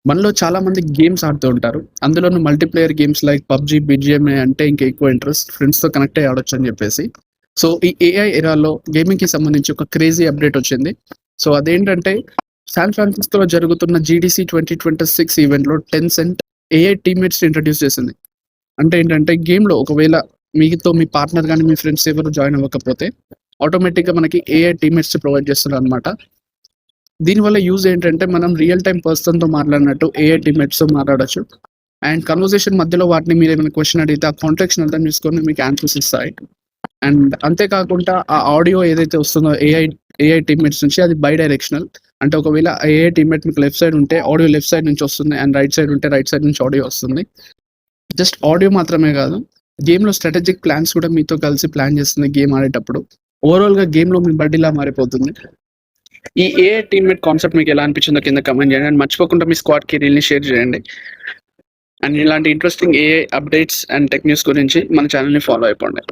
మనలో చాలా మంది గేమ్స్ ఆడుతూ ఉంటారు. అందులోనూ multiplayer games like PUBG, BGMI అంటే ఇంకా ఎక్కువ ఇంట్రెస్ట్. ఫ్రెండ్స్‌తో కనెక్ట్ అయ్యి ఆడొచ్చని జెప్పేసి. సో, ఈ ఏఐ ఎరాలో గేమింగ్‌కి సంబంధించి ఒక క్రేజీ అప్‌డేట్ వచ్చింది. సో, అదేంటంటే శాన్ ఫ్రాన్సిస్కోలో జరుగుతున్న జీడీసీ 2026 ఈవెంట్‌లో టెన్సెంట్ ఏఐ టీమ్‌మేట్స్‌ని ఇంట్రొడ్యూస్ చేసింది. అంటే ఏంటంటే గేమ్‌లో ఒకవేళ మీతో మీ పార్ట్నర్ గాని, మీ ఫ్రెండ్స్ ఎవరు జాయిన్ అవ్వకపోతే ఆటోమేటిక్‌గా మనకి ఏఐ టీమ్‌మేట్స్ ప్రొవైడ్ చేస్తున్నారనమాట. దీనివల్ల యూజ్ ఏంటంటే మనం రియల్ టైమ్ పర్సన్‌తో మాట్లాడినట్టు ఏఐ టీమ్‌మేట్స్‌తో మాట్లాడొచ్చు. అండ్ కన్వర్జేషన్ మధ్యలో వాటిని మీరేమైనా క్వెషన్ అడిగితే ఆ కాంటెక్స్ట్‌ని అర్థం చేసుకొని మీకు ఆన్సర్స్ ఇస్తాయి. అండ్ అంతేకాకుండా ఆ ఆడియో ఏదైతే వస్తుందో ఏఐ టీమ్‌మేట్స్ నుంచి అది బై డైరెక్షనల్. అంటే ఒకవేళ ఏఐ టీమ్‌మేట్ మీకు లెఫ్ట్ సైడ్ ఉంటే ఆడియో లెఫ్ట్ సైడ్ నుంచి వస్తుంది. అండ్ రైట్ సైడ్ ఉంటే రైట్ సైడ్ నుంచి ఆడియో వస్తుంది. జస్ట్ ఆడియో మాత్రమే కాదు, గేమ్‌లో స్ట్రాటజిక్ ప్లాన్స్ కూడా మీతో కలిసి ప్లాన్ చేస్తుంది గేమ్ ఆడేటప్పుడు. ఓవరాల్‌గా గేమ్‌లో మీ బడ్డీలా మారిపోతుంది. ఈ ఏఐ టీమ్‌మేట్ కాన్సెప్ట్ మీకు ఎలా అనిపించిందో కింద కామెంట్ చేయండి. అండ్ మర్చిపోకుండా మీ స్క్వాడ్‌కి రీల్‌ని షేర్ చేయండి. అండ్ ఇలాంటి interesting AI updates and tech news గురించి మన ఛానెల్‌ని ఫాలో అయిపోండి.